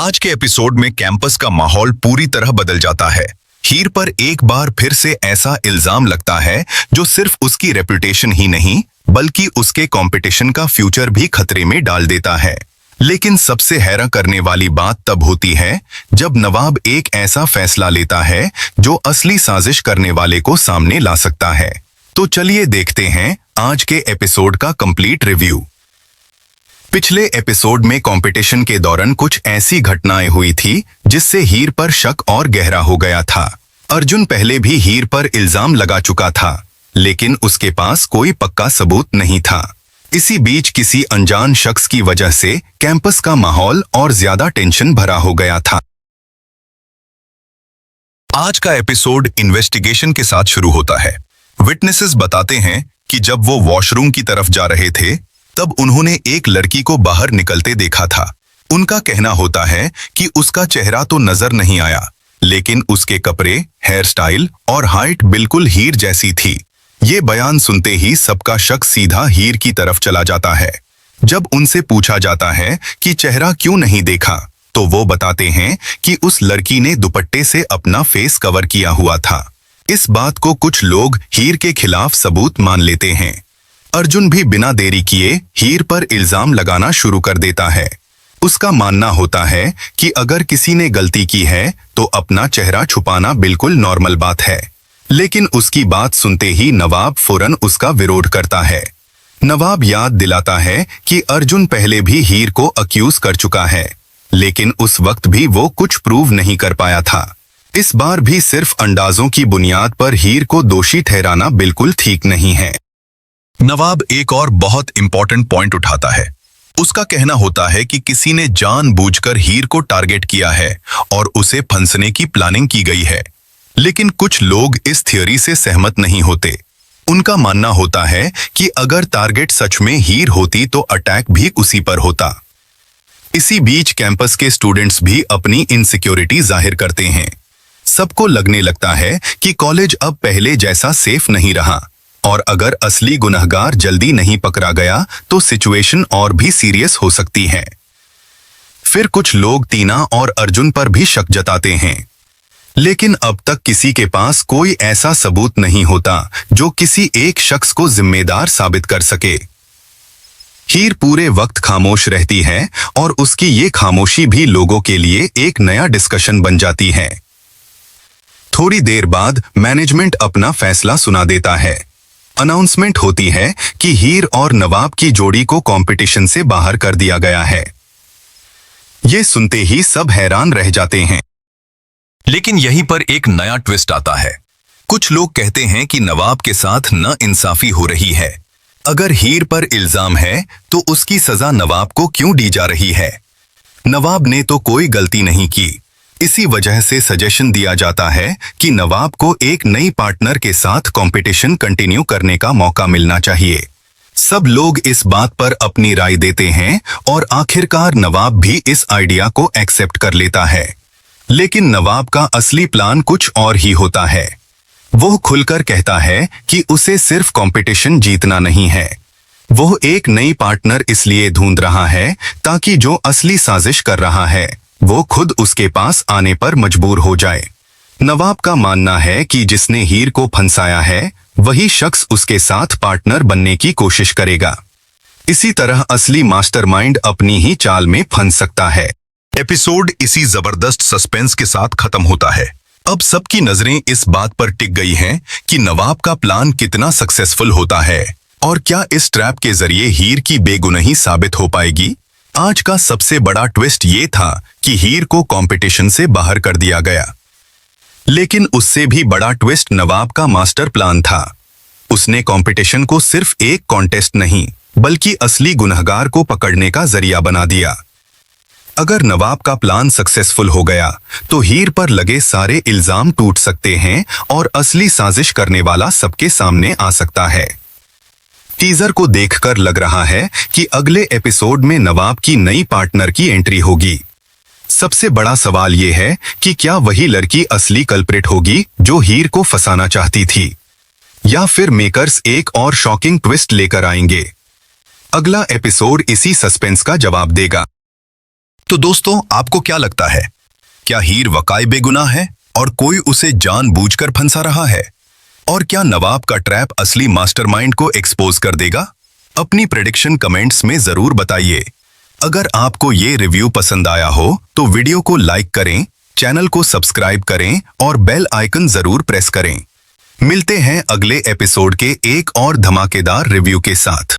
आज के एपिसोड में कैंपस का माहौल पूरी तरह बदल जाता है। हीर पर एक बार फिर से ऐसा इल्जाम लगता है जो सिर्फ उसकी रेपुटेशन ही नहीं बल्कि उसके कंपटीशन का फ्यूचर भी खतरे में डाल देता है। लेकिन सबसे हैरान करने वाली बात तब होती है जब नवाब एक ऐसा फैसला लेता है जो असली साजिश करने वाले को सामने ला सकता है। तो चलिए देखते हैं आज के एपिसोड का कंप्लीट रिव्यू। पिछले एपिसोड में कंपटीशन के दौरान कुछ ऐसी घटनाएं हुई थी जिससे हीर पर शक और गहरा हो गया था। अर्जुन पहले भी हीर पर इल्जाम लगा चुका था, लेकिन उसके पास कोई पक्का सबूत नहीं था। इसी बीच किसी अनजान शख्स की वजह से कैंपस का माहौल और ज्यादा टेंशन भरा हो गया था। आज का एपिसोड इन्वेस्टिगेशन के साथ शुरू होता है। विटनेसेस बताते हैं कि जब वो वॉशरूम की तरफ जा रहे थे तब उन्होंने एक लड़की को बाहर निकलते देखा था। उनका कहना होता है कि उसका चेहरा तो नजर नहीं आया, लेकिन उसके कपड़े, हेयर स्टाइल और हाइट बिल्कुल हीर जैसी थी। ये बयान सुनते ही सबका शक सीधा हीर की तरफ चला जाता है। जब उनसे पूछा जाता है कि चेहरा क्यों नहीं देखा, तो वो बताते हैं कि उस लड़की ने दुपट्टे से अपना फेस कवर किया हुआ था। इस बात को कुछ लोग हीर के खिलाफ सबूत मान लेते हैं। अर्जुन भी बिना देरी किए हीर पर इल्जाम लगाना शुरू कर देता है। उसका मानना होता है कि अगर किसी ने गलती की है तो अपना चेहरा छुपाना बिल्कुल नॉर्मल बात है। लेकिन उसकी बात सुनते ही नवाब फौरन उसका विरोध करता है। नवाब याद दिलाता है कि अर्जुन पहले भी हीर को अक्यूज कर चुका है, लेकिन उस वक्त भी वो कुछ प्रूव नहीं कर पाया था। इस बार भी सिर्फ अंदाजों की बुनियाद पर हीर को दोषी ठहराना बिल्कुल ठीक नहीं है। नवाब एक और बहुत इंपॉर्टेंट पॉइंट उठाता है। उसका कहना होता है कि किसी ने जानबूझकर हीर को टारगेट किया है और उसे फंसने की प्लानिंग की गई है। लेकिन कुछ लोग इस थियोरी से सहमत नहीं होते। उनका मानना होता है कि अगर टारगेट सच में हीर होती तो अटैक भी उसी पर होता। इसी बीच कैंपस के स्टूडेंट्स भी अपनी इनसिक्योरिटी जाहिर करते हैं। सबको लगने लगता है कि कॉलेज अब पहले जैसा सेफ नहीं रहा, और अगर असली गुनहगार जल्दी नहीं पकड़ा गया तो सिचुएशन और भी सीरियस हो सकती है। फिर कुछ लोग टीना और अर्जुन पर भी शक जताते हैं, लेकिन अब तक किसी के पास कोई ऐसा सबूत नहीं होता जो किसी एक शख्स को जिम्मेदार साबित कर सके। हीर पूरे वक्त खामोश रहती है और उसकी ये खामोशी भी लोगों के लिए एक नया डिस्कशन बन जाती है। थोड़ी देर बाद मैनेजमेंट अपना फैसला सुना देता है। अनाउंसमेंट होती है कि हीर और नवाब की जोड़ी को कंपटीशन से बाहर कर दिया गया है। ये सुनते ही सब हैरान रह जाते हैं। लेकिन यहीं पर एक नया ट्विस्ट आता है। कुछ लोग कहते हैं कि नवाब के साथ नाइंसाफी हो रही है। अगर हीर पर इल्जाम है तो उसकी सजा नवाब को क्यों दी जा रही है? नवाब ने तो कोई गलती नहीं की। इसी वजह से सजेशन दिया जाता है कि नवाब को एक नई पार्टनर के साथ कंपटीशन कंटिन्यू करने का मौका मिलना चाहिए। सब लोग इस बात पर अपनी राय देते हैं और आखिरकार नवाब भी इस आइडिया को एक्सेप्ट कर लेता है। लेकिन नवाब का असली प्लान कुछ और ही होता है। वो खुलकर कहता है कि उसे सिर्फ कंपटीशन जीतना नहीं है, वो एक नई पार्टनर इसलिए ढूंढ रहा है ताकि जो असली साजिश कर रहा है वो खुद उसके पास आने पर मजबूर हो जाए। नवाब का मानना है कि जिसने हीर को फंसाया है वही शख्स उसके साथ पार्टनर बनने की कोशिश करेगा। इसी तरह असली मास्टरमाइंड अपनी ही चाल में फंस सकता है। एपिसोड इसी जबरदस्त सस्पेंस के साथ खत्म होता है। अब सबकी नजरें इस बात पर टिक गई हैं कि नवाब का प्लान कितना सक्सेसफुल होता है और क्या इस ट्रैप के जरिए हीर की बेगुनाही साबित हो पाएगी। आज का सबसे बड़ा ट्विस्ट ये था कि हीर को कंपटीशन से बाहर कर दिया गया, लेकिन उससे भी बड़ा ट्विस्ट नवाब का मास्टर प्लान था। उसने कंपटीशन को सिर्फ एक कॉन्टेस्ट नहीं बल्कि असली गुनहगार को पकड़ने का जरिया बना दिया। अगर नवाब का प्लान सक्सेसफुल हो गया तो हीर पर लगे सारे इल्जाम टूट सकते हैं और असली साजिश करने वाला सबके सामने आ सकता है। टीजर को देखकर लग रहा है कि अगले एपिसोड में नवाब की नई पार्टनर की एंट्री होगी। सबसे बड़ा सवाल यह है कि क्या वही लड़की असली कल्प्रिट होगी जो हीर को फंसाना चाहती थी, या फिर मेकर्स एक और शॉकिंग ट्विस्ट लेकर आएंगे। अगला एपिसोड इसी सस्पेंस का जवाब देगा। तो दोस्तों, आपको क्या लगता है? क्या हीर वकाई बेगुनाह है और कोई उसे जानबूझकर फंसा रहा है? और क्या नवाब का ट्रैप असली मास्टरमाइंड को एक्सपोज कर देगा? अपनी प्रेडिक्शन कमेंट्स में जरूर बताइए। अगर आपको ये रिव्यू पसंद आया हो तो वीडियो को लाइक करें, चैनल को सब्सक्राइब करें और बेल आइकन जरूर प्रेस करें। मिलते हैं अगले एपिसोड के एक और धमाकेदार रिव्यू के साथ।